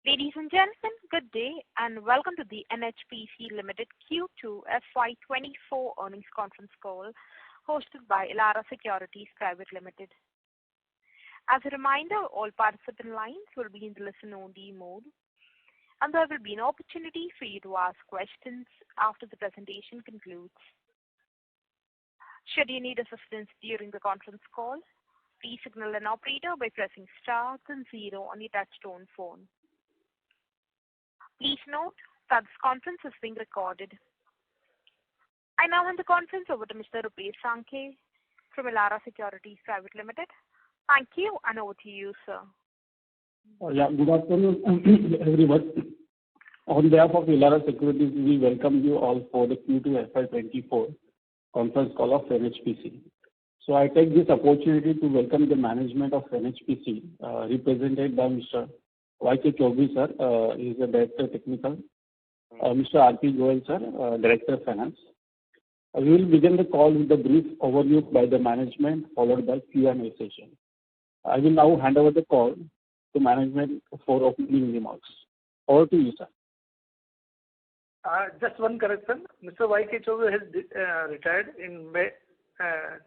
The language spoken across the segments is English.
Ladies and gentlemen, good day and welcome to the NHPC Limited Q2 FY24 earnings conference call hosted by Elara Securities Private Limited. As a reminder, all participant lines will be in the listen-only mode, and there will be an opportunity for you to ask questions after the presentation concludes. Should you need assistance during the conference call, please signal an operator by pressing star then 0 on your touch-tone phone. Please note that this conference is being recorded. I now hand the conference over to Mr. Rupesh Sankhe from Elara Securities Private Limited. Thank you, and over to you, sir. Good afternoon, everyone. On behalf of Elara Securities, we welcome you all for the Q2 FY24 conference call of NHPC. So I take this opportunity to welcome the management of NHPC, represented by Mr. Y.K. Chaudhary, sir, he is the Director Technical, Mr. R.P. Goel, sir, Director Finance. We will begin the call with a brief overview by the management, followed by Q&A session. I will now hand over the call to management for opening remarks. Over to you, sir. Just one correction. Mr. Y.K. Chaudhary has retired in May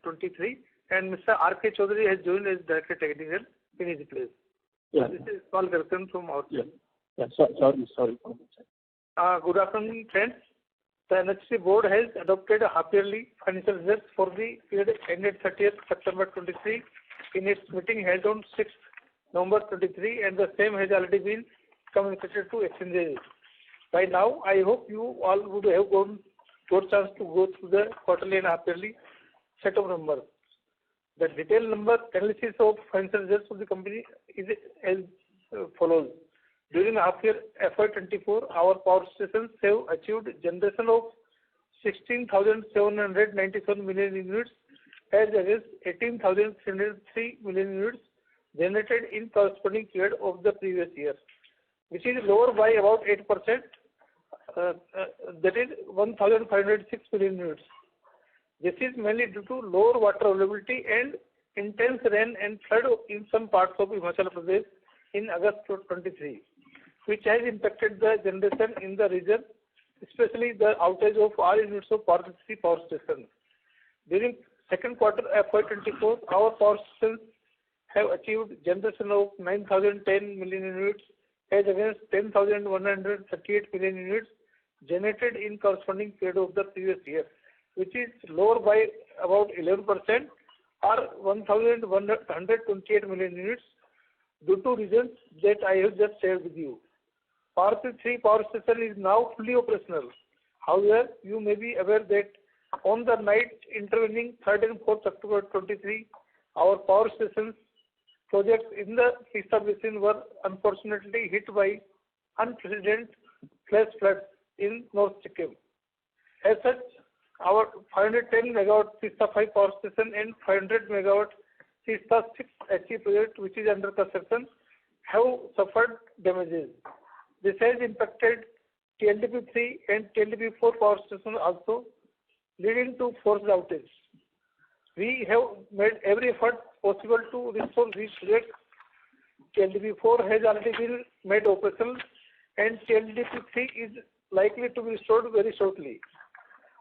23, and Mr. R.K. Chaudhary has joined as Director Technical in his place. Yeah. This is small correction from our side. Sorry. Good afternoon, friends. The NHPC board has adopted a half-yearly financial results for the period ended 30th September 23 in its meeting held on 6th November 23, and the same has already been communicated to exchanges. By now, I hope you all would have got a chance to go through the quarterly and half-yearly set of numbers. The detailed number analysis of financial results of the company is as follows. During half-year FY24, our power stations have achieved generation of 16,797 million units as against 18,303 million units generated in corresponding period of the previous year, which is lower by about 8%, that is 1,506 million units. This is mainly due to lower water availability and intense rain and flood in some parts of Himachal Pradesh in August 23, which has impacted the generation in the region, especially the outage of all units of AlphaStreet power stations. During second quarter FY24, our power stations have achieved generation of 9,010 million units as against 10,138 million units generated in corresponding period of the previous year, which is lower by about 11% or 1,128 million units due to reasons that I have just shared with you. AlphaStreet 3 power station is now fully operational. However, you may be aware that on the night intervening 3rd and 4th October 23, our power stations projects in the Tista Basin were unfortunately hit by unprecedented flash floods in North Sikkim. As such, our 510 megawatt Tista 5 power station and 500 megawatt Tista 6 HE project, which is under construction, have suffered damages. This has impacted TLDP 3 and TLDP 4 power stations also, leading to forced outage. We have made every effort possible to restore these projects. TLDP 4 has already been made operational, and TLDP 3 is likely to be restored very shortly.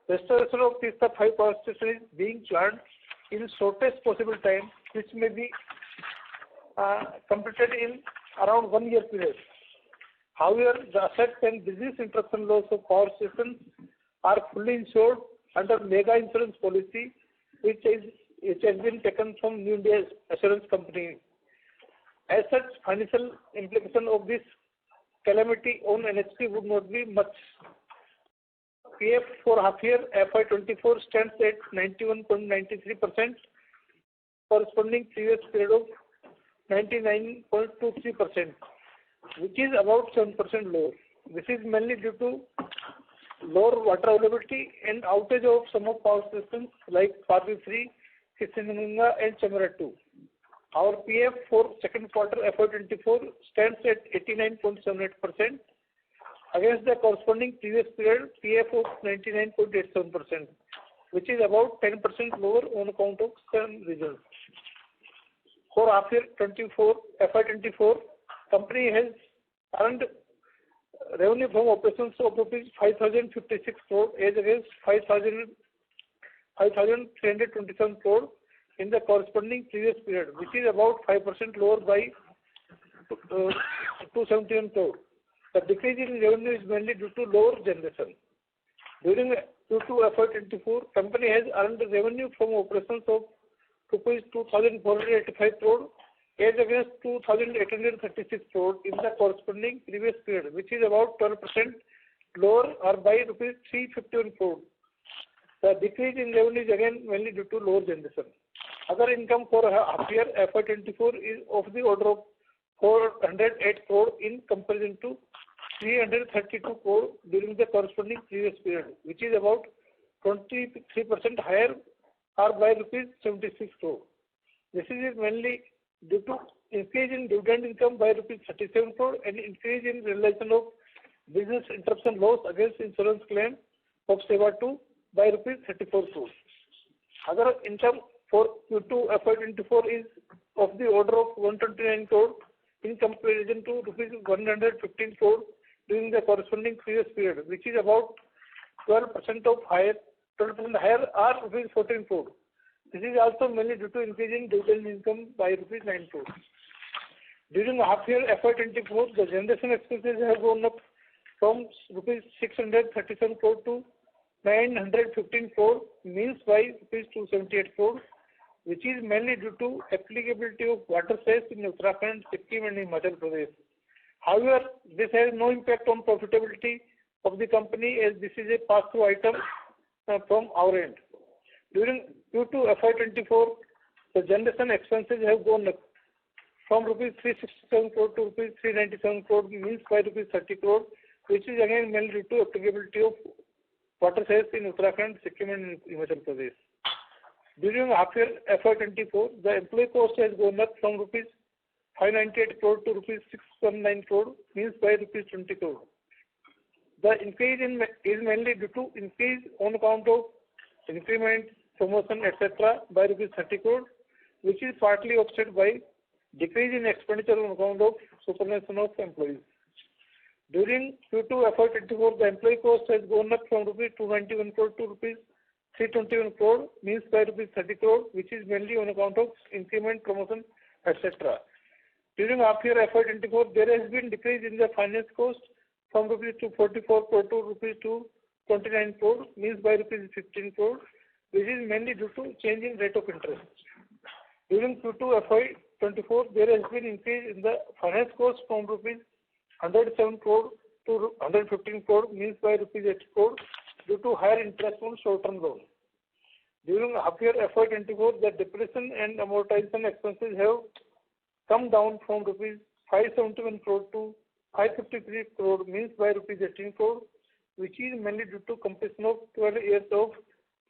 Restoration of Tista 5 power station is being planned in shortest possible time, which may be completed in around 1 year period. However, the asset and business interruption loss of power stations are fully insured under mega insurance policy, which has been taken from New India Assurance Company. As such, financial implication of this calamity on NHP would not be much. PF for half-year FY24 stands at 91.93%, corresponding previous period of 99.23%, which is about 7% lower. This is mainly due to lower water availability and outage of some of power stations like Parvi 3, Kishangananga and Chamara 2. Our PF for second quarter FY24 stands at 89.78%, against the corresponding previous period PF of 99.87%, which is about 10% lower on account of some reasons. For half year FY24, company has earned revenue from operations of rupees 5,056 crore as against 5,327 crore in the corresponding previous period, which is about 5% lower by 271 crore. The decrease in revenue is mainly due to lower generation. During Q2 FY24, company has earned revenue from operations of rupees 2,485 crore as against 2,836 crore in the corresponding previous period, which is about 12% lower or by rupees 351 crore. The decrease in revenue is again mainly due to lower generation. Other income for half year FY24 is of the order of 408 crore in comparison to 332 crore during the corresponding previous period, which is about 23% higher or by rupees 76 crore. This is mainly due to increase in dividend income by rupees 37 crore and increase in realization of business interruption loss against insurance claim of Seva 2 by rupees 34 crore. Other income for Q2 FY24 is of the order of 129 crore in comparison to rupees 115 crore during the corresponding previous period, which is about 12% higher or rupees 14 crore. This is also mainly due to increase in dividend income by rupees 9 crore. During half year FY24, the generation expenses have gone up from rupees 637 crore to 915 crore, means by rupees 278 crore, which is mainly due to applicability of water cess in Uttarakhand, Sikkim and Himachal Pradesh. However, this has no impact on profitability of the company as this is a pass-through item from our end. During Q2 FY24, the generation expenses have gone up from rupees 367 crore to rupees 397 crore, means by rupees 30 crore, which is again mainly due to applicability of water cess in Uttarakhand, Sikkim and Himachal Pradesh. During half year FY24, the employee cost has gone up from rupees 598 crore to rupees 619 crore, means by rupees 20 crore. The increase is mainly due to increase on account of increment, promotion, etc. by rupees 30 crore, which is partly offset by decrease in expenditure on account of superannuation of employees. During Q2 FY24, the employee cost has gone up from rupees 291 crore to rupees 321 crore, means by rupees 30 crore, which is mainly on account of increment, promotion, etc. During half year FY24, there has been decrease in the finance cost from rupees 244 crore to rupees 229 crore, means by rupees 15 crore, which is mainly due to change in rate of interest. During Q2 FY24, there has been increase in the finance cost from rupees 107 crore to 115 crore, means by rupees 80 crore, due to higher interest on short-term loan. During half year FY24, the depreciation and amortization expenses have come down from rupees 571 crore to 553 crore, means by rupees 18 crore, which is mainly due to completion of 12 years of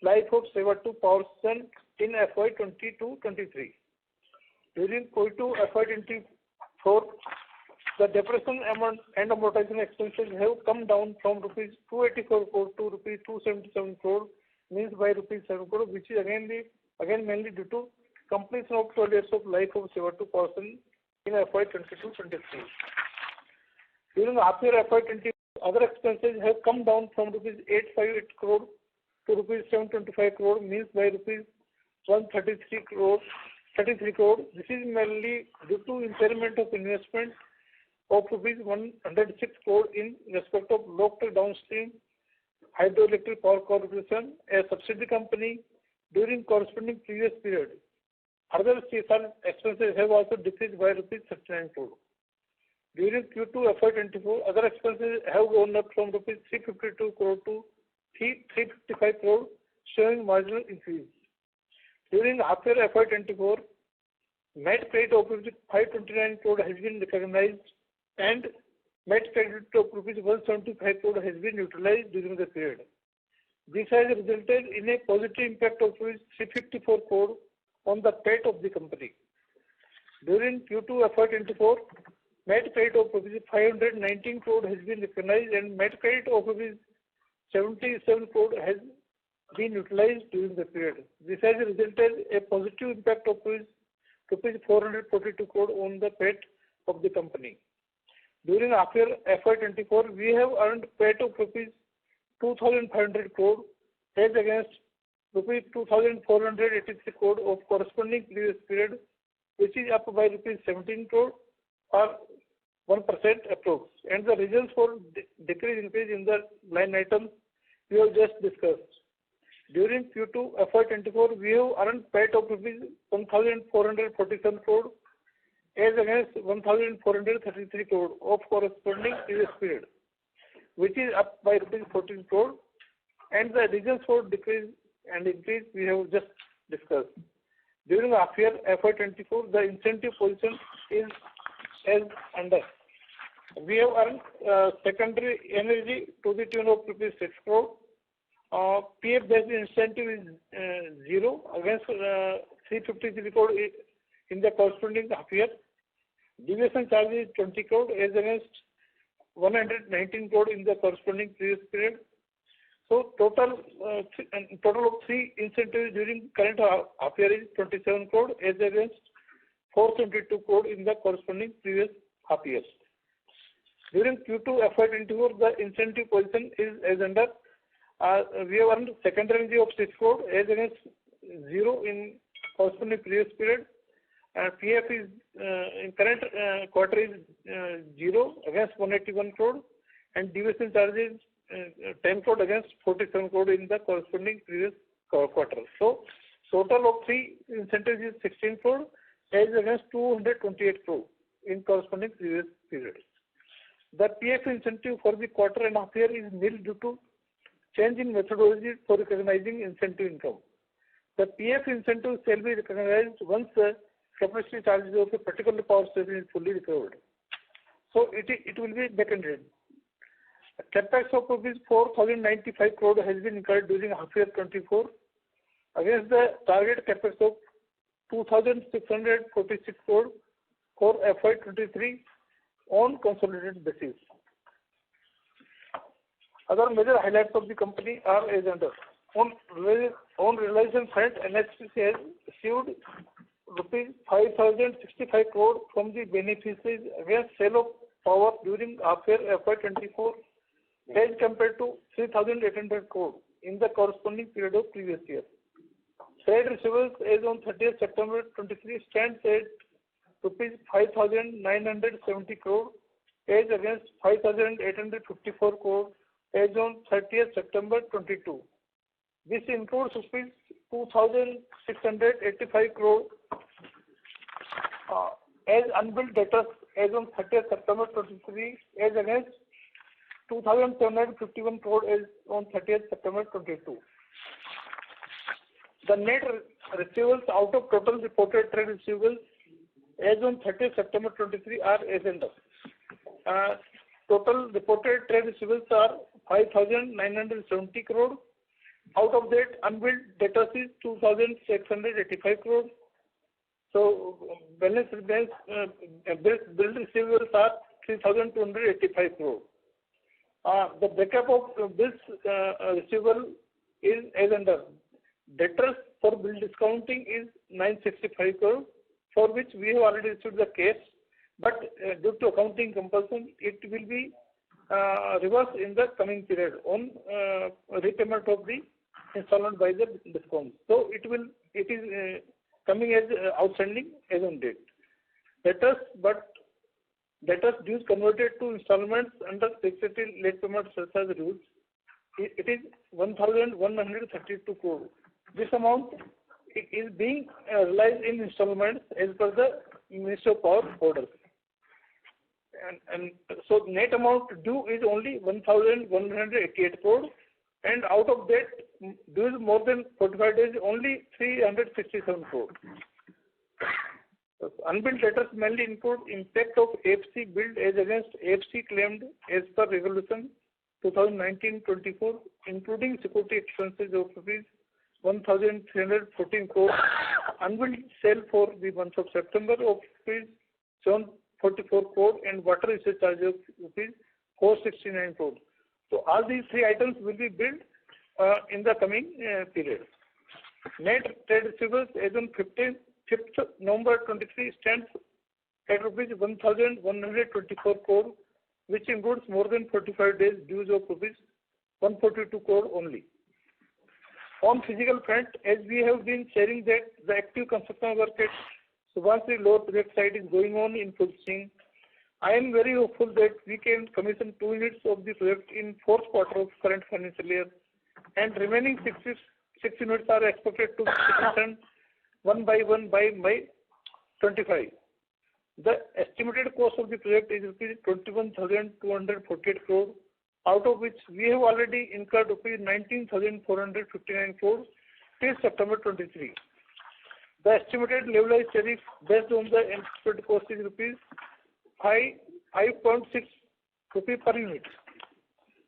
life of Seva 2 power station in FY22-23. During Q2 FY24, the depreciation and amortization expenses have come down from rupees 284 crore to rupees 277 crore, means by rupees 7 crore, which is again mainly due to completion of 12 years of life of Seva 2 power station in FY22-23. During half year FY24, other expenses have come down from rupees 858 crore to rupees 725 crore, means by rupees 133 crore. This is mainly due to impairment of investment of rupees 106 crore in respect of local downstream hydroelectric power corporation, a subsidiary company, during corresponding previous period. Other CSR expenses have also decreased by rupees 39 crore. During Q2 FY24, other expenses have gone up from rupees 352 crore to 355 crore, showing marginal increase. During half year FY24, net credit of rupees 529 crore has been recognized and net credit of rupees 175 crore has been utilized during the period. This has resulted in a positive impact of rupees 354 crore on the PAT of the company. During Q2 FY24, net credit of rupees 519 crore has been recognized and net credit of rupees 77 crore has been utilized during the period. This has resulted a positive impact of rupees 442 crore on the PAT of the company. During half year FY24, we have earned PAT of rupees 2,500 crore as against rupees 2,483 crore of corresponding previous period, which is up by rupees 17 crore or 1% approx. And the reasons for increase in the line items we have just discussed. During Q2 FY24, we have earned PAT of rupees 1,447 crore as against 1,433 crore of corresponding previous period, which is up by rupees 14 crore. And the reasons for decrease and increase we have just discussed. During half year FY24, the incentive position is as under. We have earned secondary energy to the tune of rupees 6 crore. PF based incentive is 0 against 353 crore in the corresponding half year. Deviation charge is 20 crore as against 119 crore in the corresponding previous period. So total of 3 incentives during current half year is 27 crore as against 422 crore in the corresponding previous half years. During Q2 FY24, the incentive position is as under. We have earned secondary energy of 6 crore as against 0 in corresponding previous period. PF is in current quarter is 0 against 181 crore, and deviation charges 10 crore against 47 crore in the corresponding previous quarter. So total of 3 incentives is 16 crore as against 228 crore in corresponding previous period. The PF incentive for the quarter and half year is nil due to change in methodology for recognizing incentive income. The PF incentive shall be recognized once the capacity charges of a particular power station is fully recovered. So it will be back-ended. CapEx of rupees 4,095 crore has been incurred during half year 24 against the target CapEx of 2,646 crore for FY23 on consolidated basis. Other major highlights of the company are as under. On realization front, NHPC has received rupees 5,065 crore from the beneficiaries against sale of power during half year FY24 as compared to 3,800 crore in the corresponding period of previous year. Trade receivables as on 30th September 23 stands at rupees 5,970 crore as against 5,854 crore as on 30th September 22. This includes rupees 2,685 crore as unbilled debtors as on 30th September 23 as against 2,751 crore as on 30th September 22. The net receivables out of total reported trade receivables as on 30th September 23 are as under. Total reported trade receivables are 5,970 crore. Out of that, unbilled debtors is 2,685 crore. So balance remains billed receivables are 3,285 crore. The breakup of this receivable is as under. Debtors for bill discounting is 965 crore, for which we have already received the cash, but due to accounting compulsion, it will be reversed in the coming period on repayment of the installment by the discount. So it is coming as outstanding as on date. Debtors dues converted to installments under fixed late payment surcharge rules. It is 1,132 crore. This amount is being realized in installments as per the Ministry of Power orders. And so net amount due is only 1,188 crore, and out of that dues more than 45 days only 367 crore. Unbilled debtors mainly include impact of AFC billed as against AFC claimed as per Resolution 2019-24, including security expenses of rupees 1,314 crore, unbilled sale for the month of September of rupees 744 crore, and water usage charge of rupees 469 crore. So all these 3 items will be billed in the coming period. Net trade receivables as on 5th November 23 stands at rupees 1,124 crore which includes more than 45 days dues of rupees 142 crore only. On physical front, as we have been sharing that the active construction work at Subansiri Lower project site is going on in full swing, I am very hopeful that we can commission 2 units of the project in fourth quarter of current financial year, and remaining 6 units are expected to be commissioned one by May 25. The estimated cost of the project is rupees 21,248 crore, out of which we have already incurred rupees 19,459 crore till September 23. The estimated levelized tariff based on the anticipated cost is rupees 5.6 rupee per unit.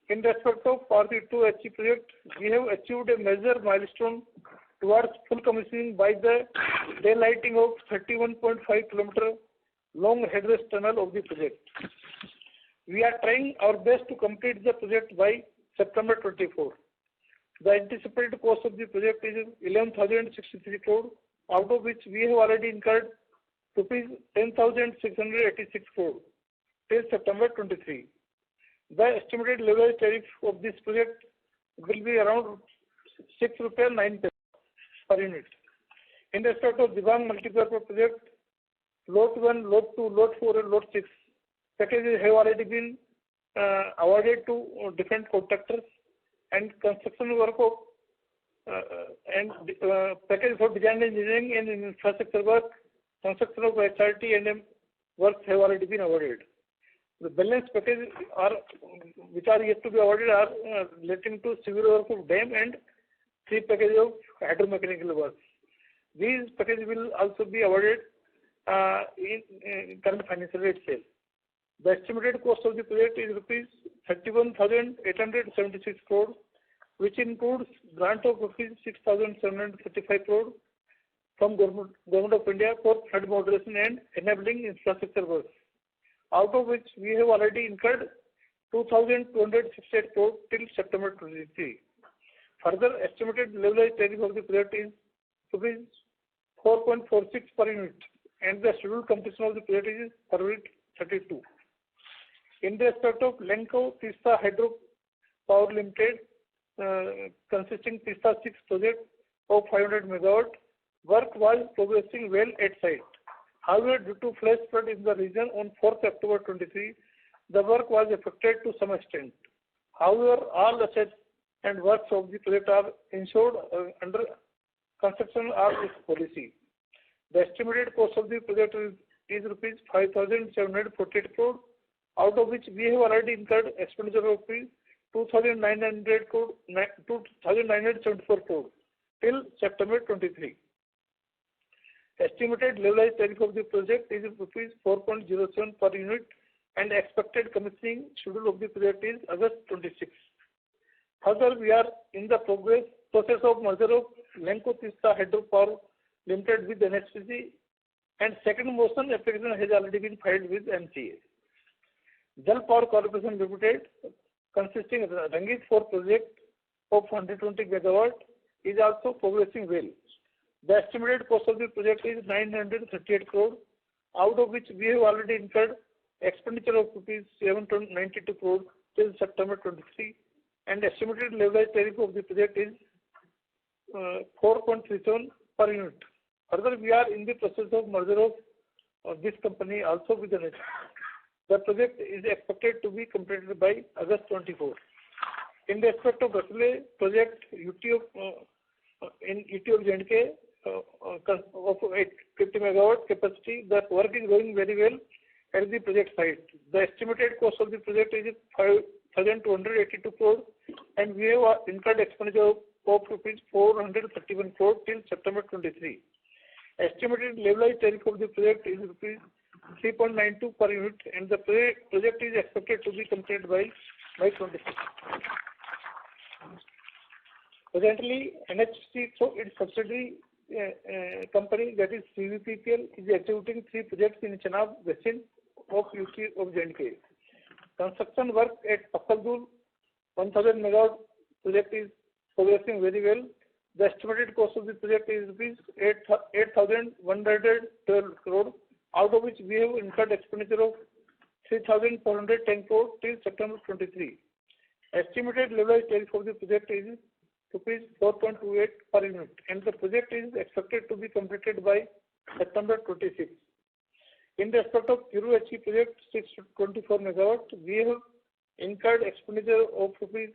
In respect of Part-2 HE project, we have achieved a major milestone towards full commissioning by the daylighting of 31.5 km long headway tunnel of the project. We are trying our best to complete the project by September 24. The anticipated cost of the project is 11,063 crore, out of which we have already incurred rupees 10,686 crore till September 23. The estimated level tariff of this project will be around 6 rupees 9 per unit. In respect of Dibang multipurpose project, Lot 1, Lot 2, Lot 4 and Lot 6 packages have already been awarded to different contractors, and construction work of package for design engineering and infrastructure work, construction of HRT and works have already been awarded. The balance packages which are yet to be awarded are relating to civil work of dam and 3 packages of hydromechanical works. These packages will also be awarded in current financial year itself. The estimated cost of the project is rupees 31,876 crore, which includes grant of rupees 6,735 crore from Government of India for flood moderation and enabling infrastructure works, out of which we have already incurred 2,268 crore till September 23. Further, estimated levelized tariff of the project is rupees 4.46 per unit, and the scheduled completion of the project is February 32. In respect of Lanco Tista Hydro Power Limited, consisting Tista 6 project of 500 MW, work was progressing well at site. However, due to flash flood in the region on 4th October 23, the work was affected to some extent. However, all assets and works of the project are insured under construction or its policy. The estimated cost of the project is rupees 5,748 crore, out of which we have already incurred expenditure of rupees 2,974 crore till September 23. Estimated levelized tariff of the project is rupees 4.07 per unit, and expected commissioning schedule of the project is August 26. Further, we are in the process of merger of Lanco Tista Hydro Power Limited with NHPC, and second motion application has already been filed with MCA. Jal Power Corporation Limited, consisting of the Rangit 4 project of 120 MW, is also progressing well. The estimated cost of the project is 938 crore, out of which we have already incurred expenditure of rupees 792 crore till September 23, and estimated levelized tariff of the project is 4.37 per unit. Further, we are in the process of merger of this company also with NHPC. The project is expected to be completed by August 24. In respect of Rasule project in UT of J&K of 850 MW capacity, the work is going very well at the project site. The estimated cost of the project is 5,282 crore, and we have incurred expenditure of rupees 431 crore till September 23. Estimated levelized tariff of the project is rupees 3.92 per unit, and the project is expected to be completed by May 26. Presently, NHPC, so its subsidiary company, that is CVPPL, is executing 3 projects in Chenab Basin of UT of J&K. Construction work at Pakaldul 1000 MW project is progressing very well. The estimated cost of the project is rupees 8,112 crore, out of which we have incurred expenditure of 3,410 crore till September 23. Estimated levelized tariff of the project is rupees 4.28 per unit, and the project is expected to be completed by September 26. In respect of Kiru-HE project 624 MW, we have incurred expenditure of rupees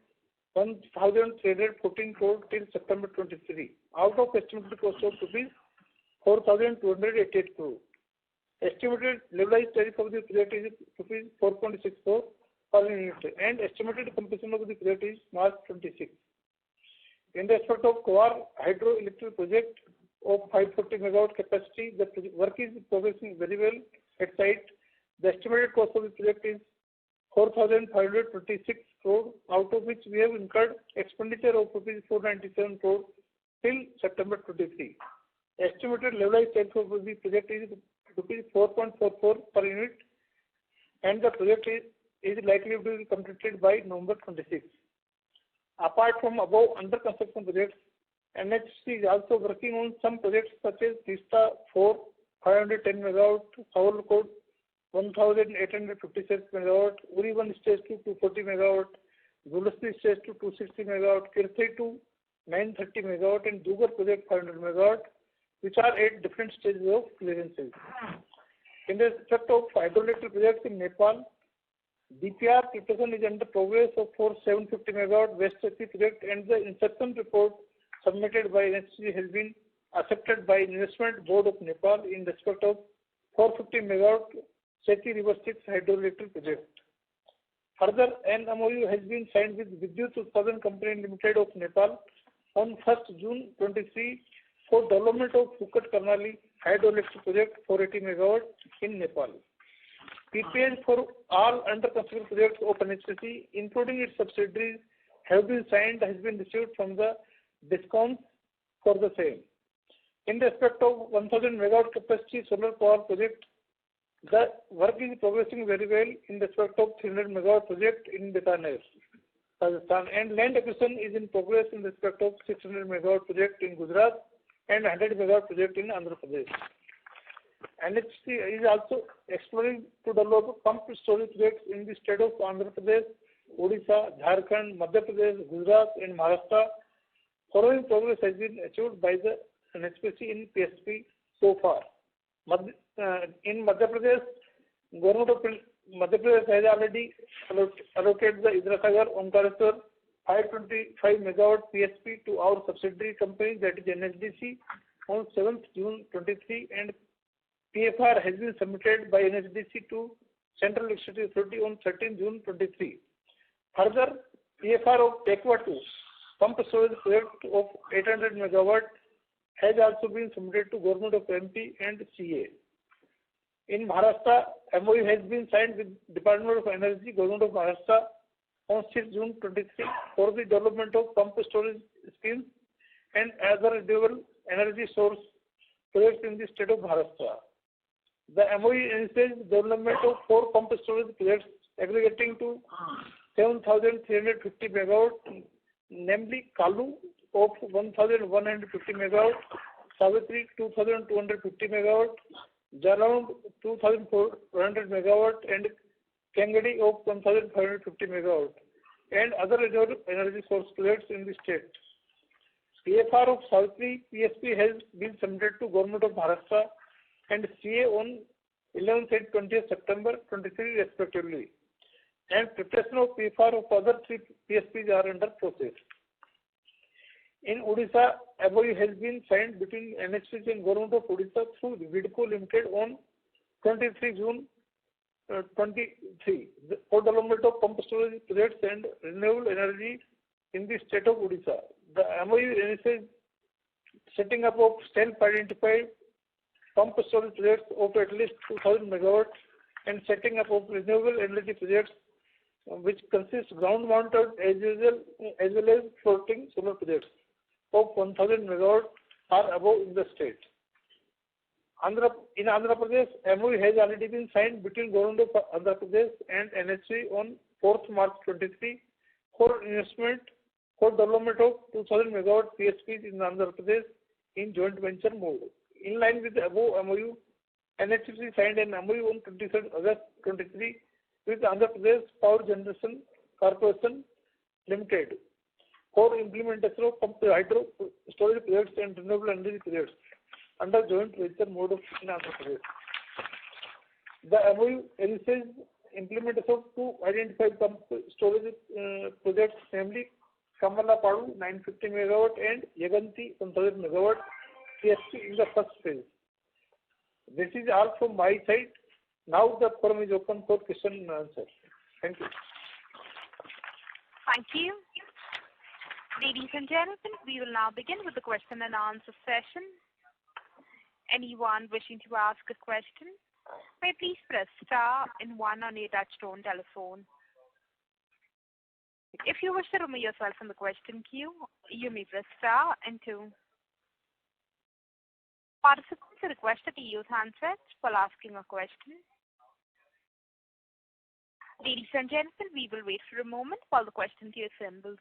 1,314 crore till September 23, out of estimated cost of rupees 4,288 crore. Estimated levelized tariff of the project is rupees 4.64 per unit, and estimated completion of the project is March 26. In respect of Kawar hydroelectric project of 540 MW capacity, the work is progressing very well at site. The estimated cost of the project is 4,526 crore, out of which we have incurred expenditure of rupees 497 crore till September 23. Estimated levelized tariff of the project is rupees 4.44 per unit, and the project is likely to be completed by November 26. Apart from above under construction projects, NHPC is also working on some projects such as Tista 4, 510 MW, Savalkot 1,856 MW, Uri 1 stage 2, 240 MW, Zulasi stage 2, 260 MW, Kirthi 2, 930 MW, and Dugar project 500 MW, which are at different stages of clearances. In respect of hydroelectric projects in Nepal, DPR preparation is under progress for 750 MW West Chatti project, and the inception report submitted by NHPC has been accepted by Investment Board of Nepal in respect of 450 MW Chatti River 6 hydroelectric project. Further, an MOU has been signed with Vidyut Utpadan Company Limited of Nepal on 1st June 23 for development of Phuket Karnali hydroelectric project 480 MW in Nepal. PPAs for all under construction projects of NHPC, including its subsidiaries, have been signed, has been received from the DISCOMs for the same. In respect of 1,000 MW capacity solar power project, the work is progressing very well in respect of 300 MW project in Bikaner, Rajasthan, and land acquisition is in progress in respect of 600 MW project in Gujarat and 100 MW project in Andhra Pradesh. NHPC is also exploring to develop pumped storage projects in the state of Andhra Pradesh, Odisha, Jharkhand, Madhya Pradesh, Gujarat, and Maharashtra. Following progress has been achieved by the NHPC in PSP so far. In Madhya Pradesh, Government of Madhya Pradesh has already allocated the Indrasagar Omkareshwar 525 MW PSP to our subsidiary company, that is NHDC, on 7th June 23, and PFR has been submitted by NHDC to Central Electricity Authority on 13 June 23. Further, PFR of Tekwa 2, pump storage project of 800 MW, has also been submitted to Government of MP and CA. In Maharashtra, MOU has been signed with Department of Energy, Government of Maharashtra, on 6 June 23 for the development of pump storage schemes and other renewable energy source projects in the state of Maharashtra. The MOU entails development of 4 pump storage projects aggregating to 7,350 MW, namely Kalu of 1,150 MW, Savitri 2,250 MW, Jalaund 2,400 MW, and Kangadi of 1,550 MW, and other renewable energy source projects in the state. PFR of Savitri PSP has been submitted to Government of Maharashtra and CA on 11th and 20th September 23 respectively, and preparation of PFR of other 3 PSPs are under process. In Odisha, MOU has been signed between NHPC and Government of Odisha through Vidco Limited on 23 June 23 for development of pump storage projects and renewable energy in the state of Odisha. The MOU entails setting up of self-identified pump storage projects of at least 2,000 MW and setting up of renewable energy projects which consist ground-mounted as well as floating solar projects of 1,000 MW or above in the state. In Andhra Pradesh, MOU has already been signed between Government of Andhra Pradesh and NHC on 4th March 23 for investment for development of 2,000 MW PSPs in Andhra Pradesh in joint venture mode. In line with the above MOU, NHPC signed an MOU on 23rd August 23 with Andhra Pradesh Power Generation Corporation Limited for implementation of pumped hydro storage projects and renewable energy projects under joint venture mode in Andhra Pradesh. The MOU envisages implementation of two identified pumped storage projects, namely Kamalapadu 950 MW and Yaganti 1000 MW PSP in the first phase. This is all from my side. Now the forum is open for question and answer. Thank you. Thank you. Ladies and gentlemen, we will now begin with the question and answer session. Anyone wishing to ask a question may please press star and 1 on your touchtone telephone. If you wish to remove yourself from the question queue, you may press star and 2. Participants are requested to use handsets while asking a question. Ladies and gentlemen, we will wait for a moment while the question queue assembles.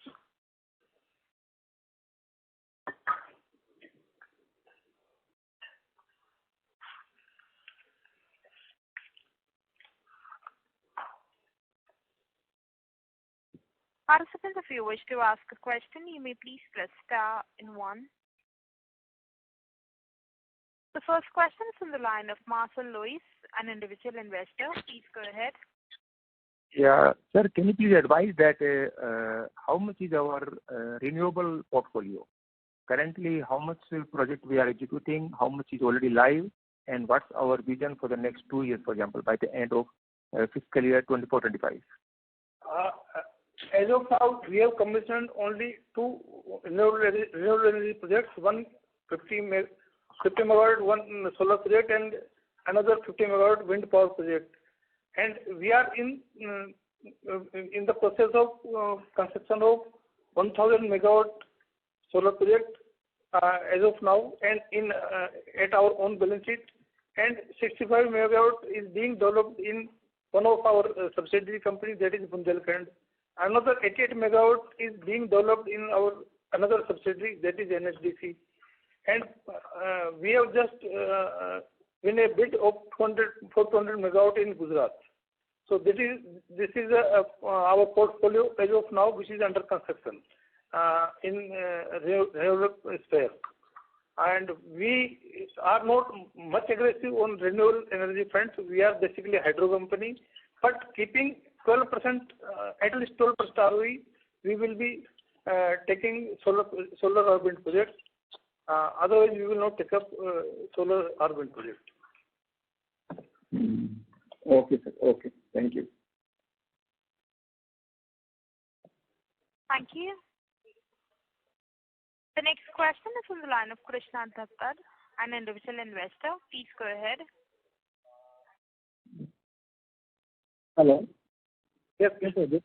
Participants, if you wish to ask a question, you may please press star and 1. The first question is from the line of Marcel Lois, an individual investor. Please go ahead. Yeah, sir, can you please advise that how much is our renewable portfolio? Currently, how much project we are executing, how much is already live, and what's our vision for the next 2 years, for example, by the end of fiscal year 24-25? As of now, we have commissioned only two renewable energy projects, one 50 MW, one solar project, and another 50 MW wind power project. And we are in the process of construction of 1000 MW solar project as of now, and at our own balance sheet, and 65 MW is being developed in one of our subsidiary companies, that is Bundelkhand. Another 88 MW is being developed in our another subsidiary, that is NHPC. And we have just win a bid of 400 MW in Gujarat. So this is our portfolio as of now, which is under construction in renewable sphere. And we are not much aggressive on renewable energy front. We are basically a hydro company, but keeping 12%, at least 12% ROE, we will be taking solar or wind projects. Otherwise, we will not take up solar or wind project. Okay, sir. Okay. Thank you. Thank you. The next question is from the line of Krishna Thakkar, an individual investor. Please go ahead. Hello. Yes, sir. This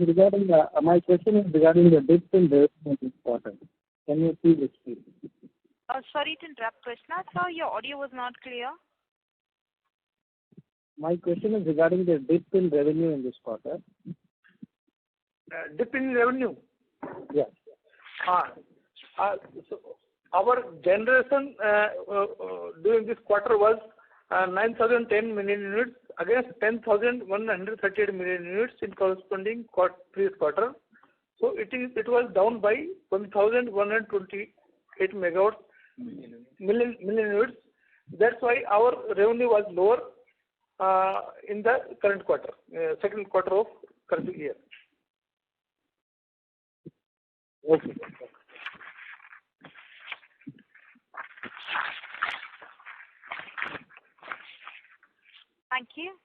regarding my question is regarding the dip in revenue in this quarter. Can you please explain? Sorry to interrupt, Krishna. Sir, your audio was not clear. My question is regarding the dip in revenue in this quarter. Dip in revenue? Yes. So our generation during this quarter was 9,010 million units against 10,138 million units in corresponding previous quarter. So it was down by 1,128 million units. That's why our revenue was lower in the current quarter, second quarter of current year. Okay. Thank you.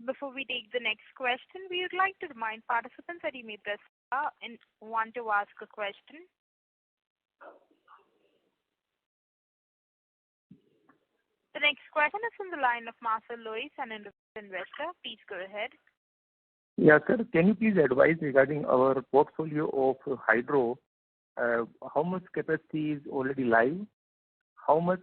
Before we take the next question, we would like to remind participants that you may press star and 1 to ask a question. The next question is from the line of Marcel Lois, an investor. Please go ahead. Yeah, sir. Can you please advise regarding our portfolio of hydro? How much capacity is already live? How much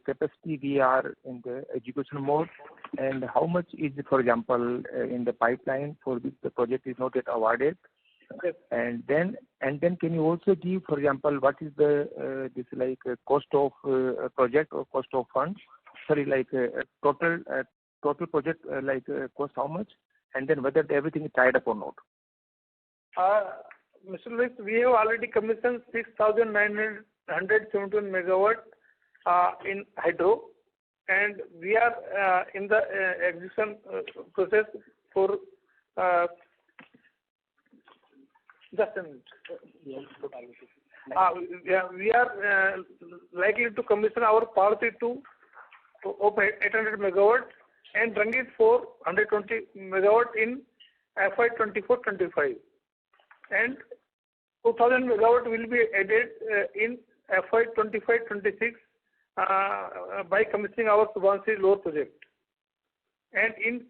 capacity we are in the execution mode? And how much is, for example, in the pipeline for which the project is not yet awarded? Yes. And then can you also give, for example, what is the cost of project or cost of funds? Sorry, total total project cost how much, and then whether everything is tied up or not? Mr. Lewis, we have already commissioned 6,971 megawatt in hydro, and we are in the execution process for just a minute. We are likely to commission our Power 2 of 800 megawatt and bring it for 120 megawatt in FY24-25, and 2,000 megawatt will be added in FY25-26 by commissioning our Subansiri Lower project, and in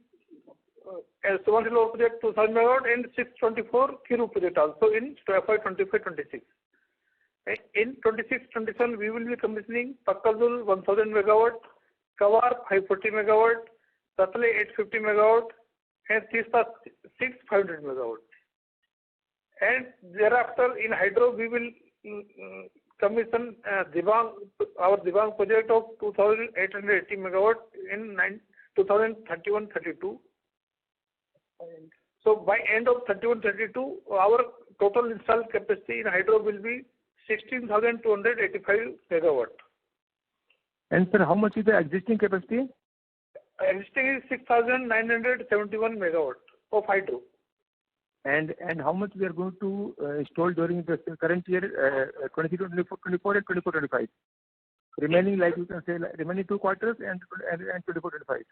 Subansiri Lower project 2,000 megawatt and 624 Kiru project also in FY25-26. In 26-27 we will be commissioning Pakkadul 1,000 megawatt, Kawar 540 megawatt, Tatle 850 megawatt, and Tista 500 megawatt. And thereafter in hydro we will commission our Dibang project of 2,880 megawatt in 2031-32. So by end of 31-32, our total installed capacity in hydro will be 16,285 megawatt. And sir, how much is the existing capacity? Existing is 6,971 megawatt of hydro. And how much we are going to install during the current year, 23-24 and 24-25? Remaining, like you can say, remaining 2 quarters and 24-25.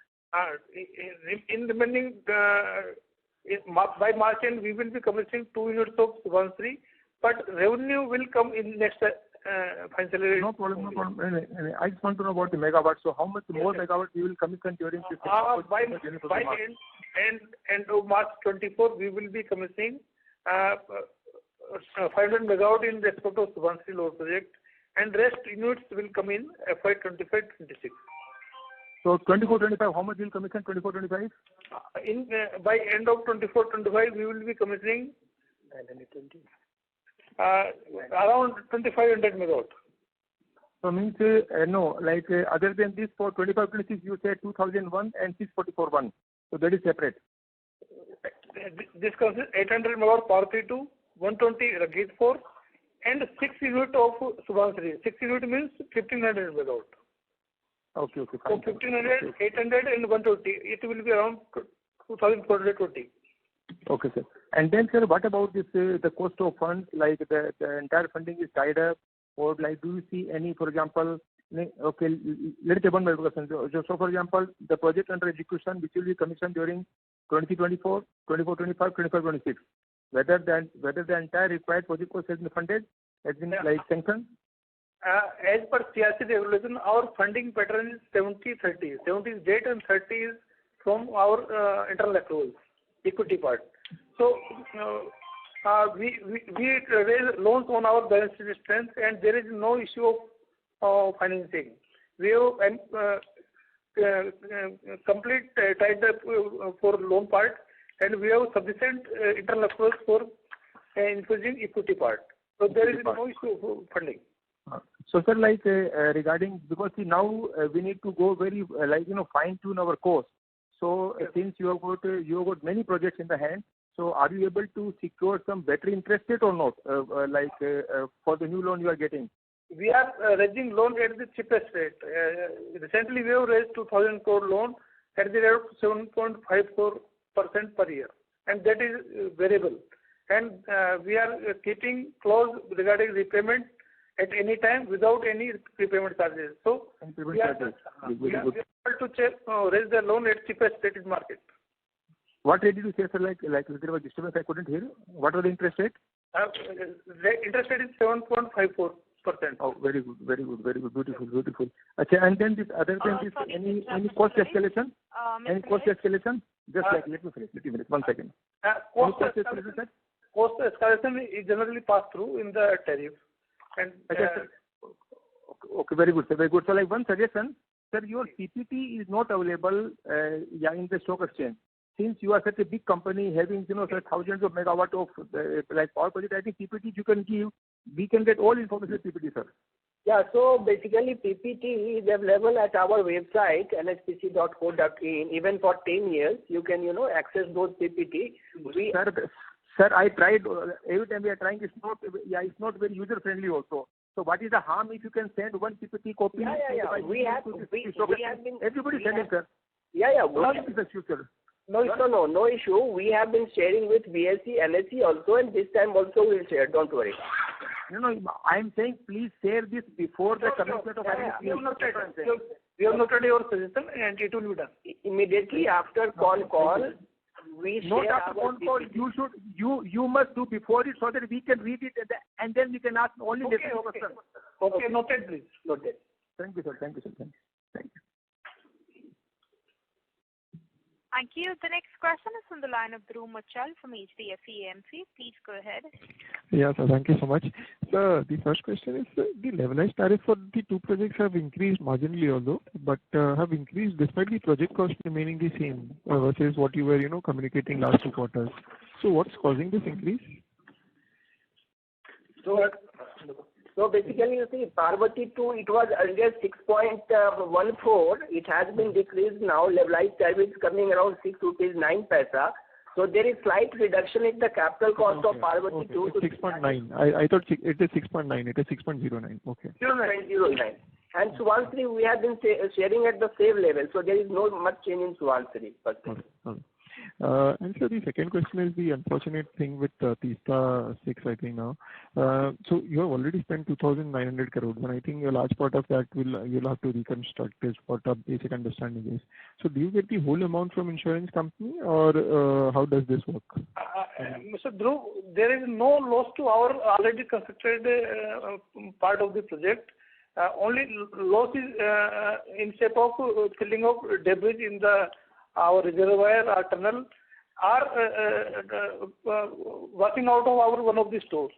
In remaining, by March end, we will be commissioning 2 units of Subansiri, but revenue will come in next financial year. No problem. I just want to know about the megawatt. So how much more megawatt we will commission during this? By end of March 24, we will be commissioning 500 megawatt in respect of Subansiri Lower project, and rest units will come in FY25-26. So 24-25, how much will commission 24-25? By end of 24-25, we will be commissioning around 2,500 megawatt. So means other than this for 25-26, you said 2001 and 644-1. So that is separate. This consists 800 megawatt Power 2, 120 Ragit 4, and 6 unit of Subansiri. 6 unit means 1,500 megawatt. Okay, So fine. 1,500, 800 and 120. It will be around 2,420. Okay, sir. And then, sir, what about this, the cost of funds, like the entire funding is tied up, or like do you see any, for example, okay, let's take one more question. So, for example, the project under execution, which will be commissioned during 2024, 24-25, 25-26, whether the entire required project cost has been funded, has been sanctioned? As per CRC regulation, our funding pattern is 70-30. 70 is debt and 30 is from our internal accruals, equity part. So we raise loans on our balance sheet strength, and there is no issue of financing. We have complete tied up for loan part, and we have sufficient internal accruals for infusing equity part. So there is no issue of funding. So sir, regarding, because now we need to go very fine tune our course. So since you have got many projects in the hand, so are you able to secure some better interest rate or not? For the new loan you are getting? We are raising loan at the cheapest rate. Recently we have raised 2,000 crore loan at the rate of 7.54% per year, and that is variable. And we are keeping clause regarding repayment at any time without any prepayment charges. So we are able to raise the loan at cheapest rate in market. What rate did you say, sir? There was disturbance, I couldn't hear. What was the interest rate? The interest rate is 7.54%. Oh, very good, beautiful. Okay, and then this, other than this, any cost escalation? Any cost escalation? Just let me finish. 1 second. Cost escalation is generally passed through in the tariff. And okay, very good, sir. So, one suggestion, sir, your PPT is not available in the stock exchange. Since you are such a big company having thousands of megawatt of power project, I think PPT you can give. We can get all information PPT, sir. Yeah, so basically PPT is available at our website nhpc.co.in. Even for 10 years, you can access those PPT. Sir, I tried every time we are trying. It's not very user friendly also. So what is the harm if you can send one PPT copy? Yeah. We have been everybody sending, sir. Yeah. What is the future? No issue. We have been sharing with BSc, NSC also, and this time also we'll share. Don't worry. No, I'm saying please share this before the commencement of We have noted your suggestion and it will be done. Immediately after Concall, we not share after our Concall. You must do before it so that we can read it and then we can ask only Okay, noted, please. Noted. Thank you, sir. Thank you. Thank you. The next question is from the line of Dhruv Muchal from HDFC AMC. Please go ahead. Yeah, sir. Thank you so much. Sir, the first question is the levelized tariff for the two projects have increased marginally although, but have increased despite the project cost remaining the same versus what you were, communicating last 2 quarters. So what's causing this increase? So basically, you see, Parvati 2, it was earlier 6.14. It has been decreased now. Levelized tariff is coming around 6 rupees 9 paisa. So there is slight reduction in the capital cost of Parvati 2. It's 6.9. I thought it is 6.9. It is 6.09. Okay. 0.09. And Subansiri, we have been sharing at the same level. So there is no much change in Subansiri. Okay. And so the second question is the unfortunate thing with Teesta 6, I think now. So you have already spent 2,900 crores, and I think a large part of that you'll have to reconstruct is what our basic understanding is. So do you get the whole amount from insurance company, or how does this work? Mr. Dhruv, there is no loss to our already constructed part of the project. Only loss is in shape of filling of debris in our reservoir, our tunnel, or washing out of our one of the stores.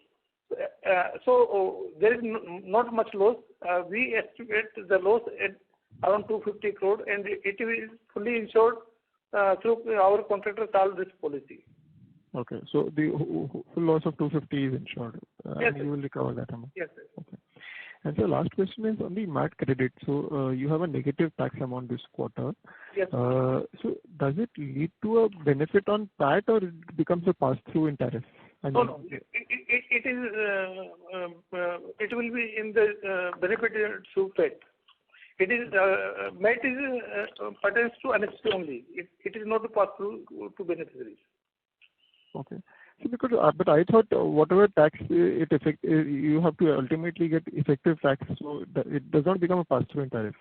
So there is not much loss. We estimate the loss at around 250 crore, and it is fully insured through our contractor all this policy. Okay, so the full loss of 250 is insured. Yes, and you will recover that amount. Yes, sir. Okay. And the last question is on the MAT credit. So you have a negative tax amount this quarter. Yes. So does it lead to a benefit on PAT, or it becomes a pass-through in tariff? No. It will be in the benefit through PAT. It is MAT is pertains to NHPC only. It is not a pass-through to beneficiaries. Okay. So because, but I thought whatever tax you have to ultimately get effective tax, so it does not become a pass-through in tariff.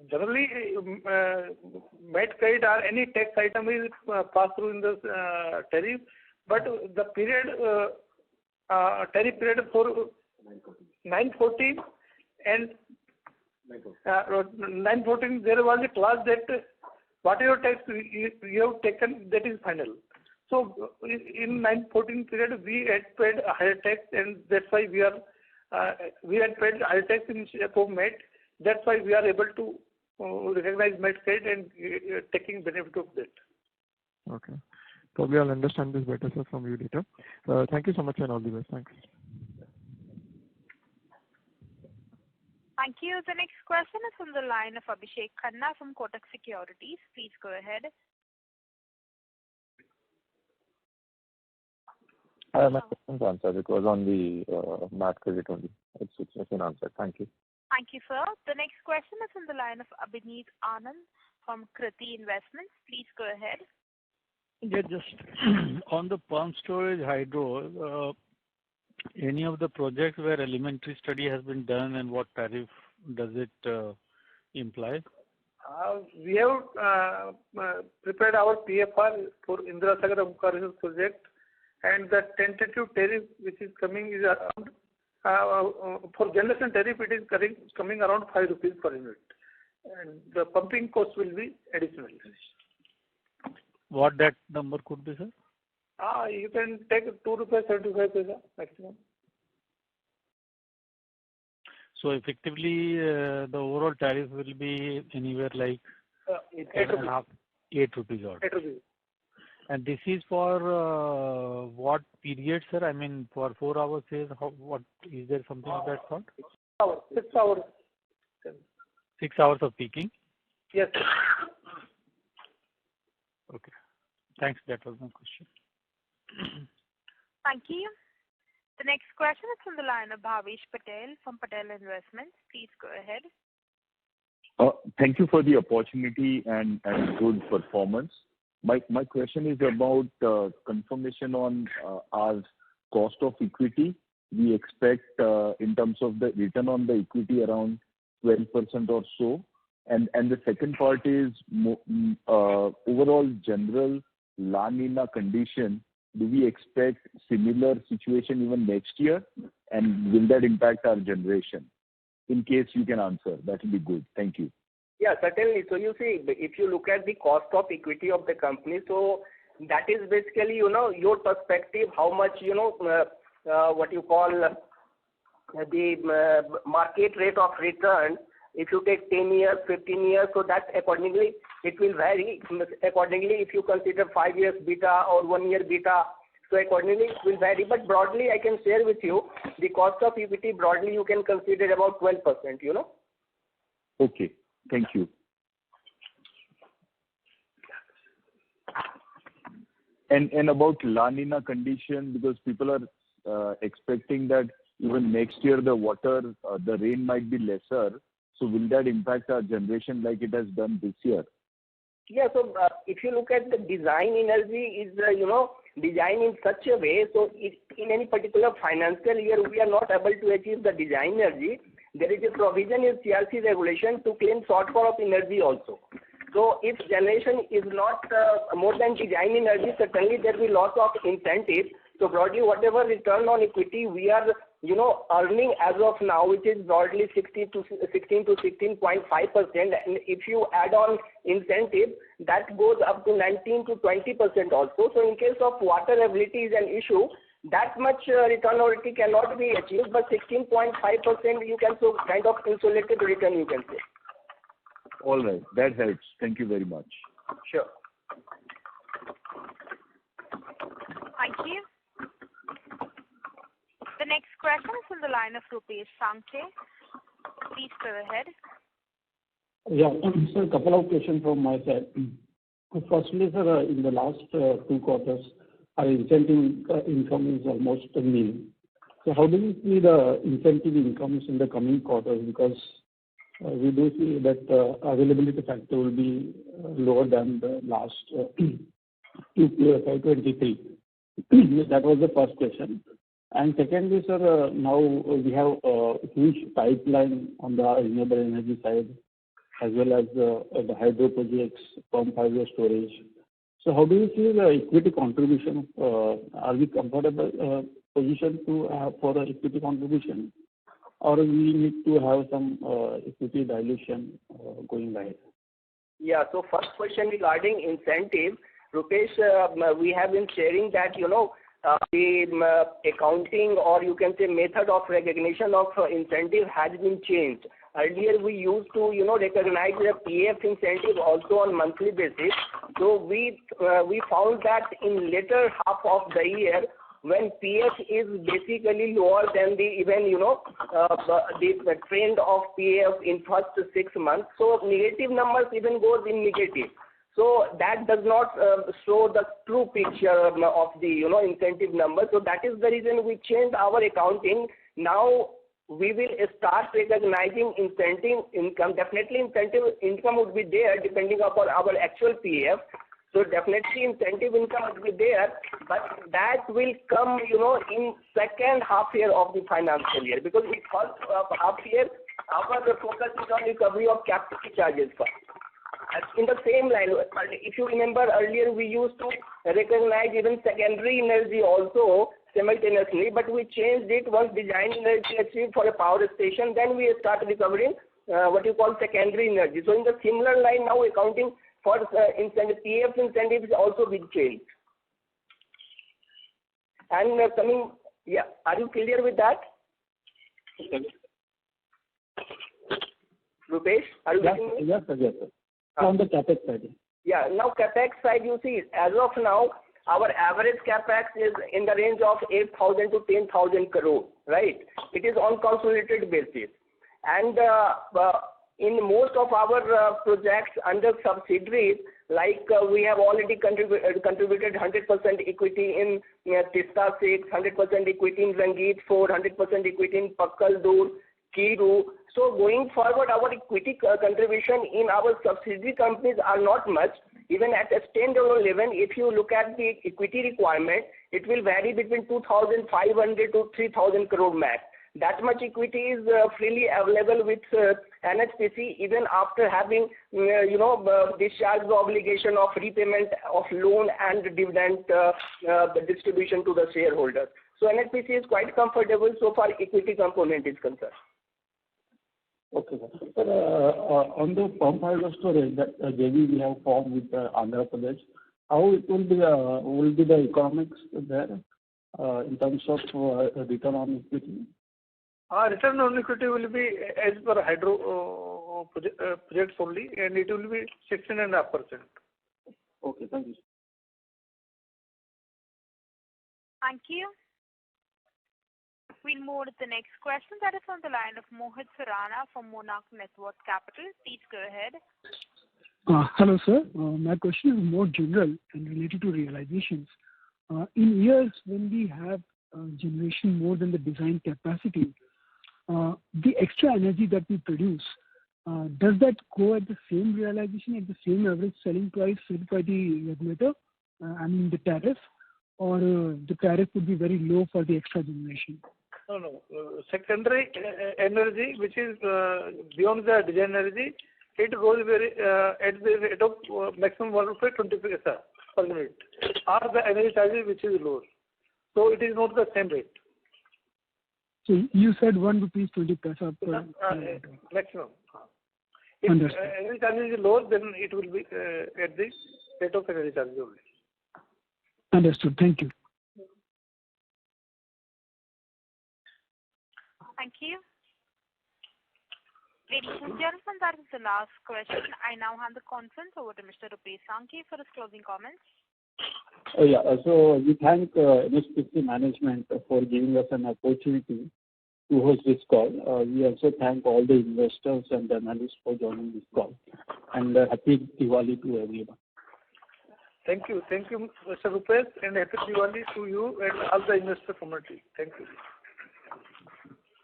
Generally, MAT credit or any tax item is passed through in the tariff, but the period tariff period for 914 and 914 there was a clause that whatever tax you have taken, that is final. So in 914 period we had paid a higher tax, and that's why we had paid higher tax in shape of MAT. That's why we are able to recognize MAT credit and taking benefit of that. Okay. Probably I'll understand this better, sir, from you later. Thank you so much and all the best. Thanks. Thank you. The next question is from the line of Abhishek Khanna from Kotak Securities. Please go ahead. My question's answered. It was on the MAT credit only. It's been answered. Thank you. Thank you, sir. The next question is from the line of Abhineet Anand from Kriti Investments. Please go ahead. Yeah, just on the pump storage hydro, any of the projects where elementary study has been done, and what tariff does it imply? We have prepared our PFR for Indira Sagar Omkareshwar project, and the tentative tariff which is coming is around, for generation tariff it is coming around 5 rupees per unit, and the pumping cost will be additional. What that number could be, sir? You can take 2 rupees 75 paisa maximum. So effectively, the overall tariff will be anywhere like 8 rupees odd. 8 rupees. And this is for what period, sir? I mean, for 4 hours, what is there something of that sort? 6 hours. 6 hours of peaking? Yes. Okay. Thanks. That was my question. Thank you. The next question is from the line of Bhavesh Patel from Patel Investments. Please go ahead. Thank you for the opportunity and good performance. My question is about confirmation on our cost of equity. We expect in terms of the return on the equity around 12% or so. And the second part is overall general La Nina condition. Do we expect similar situation even next year? And will that impact our generation? In case you can answer, that will be good. Thank you. Yeah, certainly. So you see, if you look at the cost of equity of the company, so that is basically, your perspective, how much, what you call the market rate of return. If you take 10 years, 15 years, so that accordingly, it will vary. Accordingly, if you consider 5 years beta or 1 year beta, so accordingly it will vary. But broadly, I can share with you, the cost of equity broadly you can consider about 12%, Okay. Thank you. And about La Nina condition, because people are expecting that even next year the rain might be lesser. So will that impact our generation like it has done this year? Yeah, so if you look at the design energy is, designed in such a way, so in any particular financial year, we are not able to achieve the design energy. There is a provision in CRC regulation to claim shortfall of energy also. So if generation is not more than design energy, certainly there will be loss of incentive. So broadly, whatever return on equity we are, earning as of now, which is broadly 16 to 16.5%, and if you add on incentive, that goes up to 19 to 20% also. So in case of water ability is an issue, that much return on equity cannot be achieved, but 16.5% you can, so kind of insulated return you can say. All right, that helps. Thank you very much. Sure. Thank you. The next question is from the line of Rupesh Sankhe. Please go ahead. Yeah, sir, a couple of questions from my side. Firstly, sir, in the last 2 quarters, our incentive income is almost nil. So how do you see the incentive incomes in the coming quarters? Because we do see that availability factor will be lower than the last FY23. That was the first question. And secondly, sir, now we have a huge pipeline on the renewable energy side, as well as the hydro projects, pumped hydro storage. So how do you see the equity contribution? Are we comfortable position to have for the equity contribution, or we need to have some equity dilution going ahead? Yeah, so first question regarding incentive, Rupesh, we have been sharing that, the accounting, or you can say method of recognition of incentive has been changed. Earlier we used to, recognize the PF incentive also on monthly basis. So we found that in later half of the year, when PF is basically lower than the even, the trend of PF in first 6 months, so negative numbers even goes in negative. So that does not show the true picture of the, incentive number. So that is the reason we changed our accounting. Now we will start recognizing incentive income. Definitely incentive income would be there depending upon our actual PF. So definitely incentive income would be there, but that will come, in second half year of the financial year, because in first half year, our focus is on recovery of capacity charges first. In the same line, if you remember earlier, we used to recognize even secondary energy also simultaneously, but we changed it once design energy achieved for a power station, then we start recovering what you call secondary energy. So in the similar line now, accounting for incentive, PF incentive is also being changed. And are you clear with that? Rupesh, are you listening? Yes, sir. On the CapEx side. Yeah. Now capex side, you see, as of now, our average capex is in the range of 8,000 to 10,000 crore, right? It is on consolidated basis. And in most of our projects under subsidiaries, like we have already contributed 100% equity in Tista 6, 100% equity in Rangit 4, 100% equity in Pakkal Dur, Kiru. So going forward, our equity contribution in our subsidiary companies are not much. Even at a standalone level, if you look at the equity requirement, it will vary between 2,500 to 3,000 crore max. That much equity is freely available with NHPC even after having, discharged the obligation of repayment of loan and dividend distribution to the shareholders. So NHPC is quite comfortable so far equity component is concerned. Okay, sir. Sir, on the pumped hydro storage that JV we have formed with Andhra Pradesh, how it will be the economics there in terms of return on equity? Return on equity will be as per hydro projects only, and it will be 16.5%. Okay, thank you. Thank you. We'll move to the next question. That is on the line of Mohit Surana from Monarch Network Capital. Please go ahead. Hello, sir. My question is more general and related to realizations. In years when we have generation more than the design capacity, the extra energy that we produce, does that go at the same realization, at the same average selling price set by the regulator, the tariff, or the tariff would be very low for the extra generation? No. Secondary energy, which is beyond the design energy, it goes at the rate of maximum 1 rupee 20 paise per unit, or the energy charges which is lower. So it is not the same rate. So you said 1 rupees 20 paise per maximum. If energy charges is lower, then it will be at the rate of energy charges only. Understood. Thank you. Thank you. Ladies and gentlemen, that is the last question. I now hand the conference over to Mr. Rupesh Sankhe for his closing comments. So we thank NHPC management for giving us an opportunity to host this call. We also thank all the investors and analysts for joining this call. And happy Diwali to everyone. Thank you. Thank you, Mr. Rupesh, and happy Diwali to you and all the investor community. Thank you.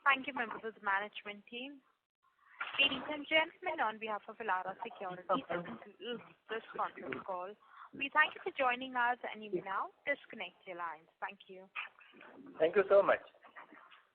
Thank you, members of the management team. Ladies and gentlemen, on behalf of Elara Securities, this conference call, we thank you for joining us, and you may now disconnect your lines. Thank you. Thank you so much.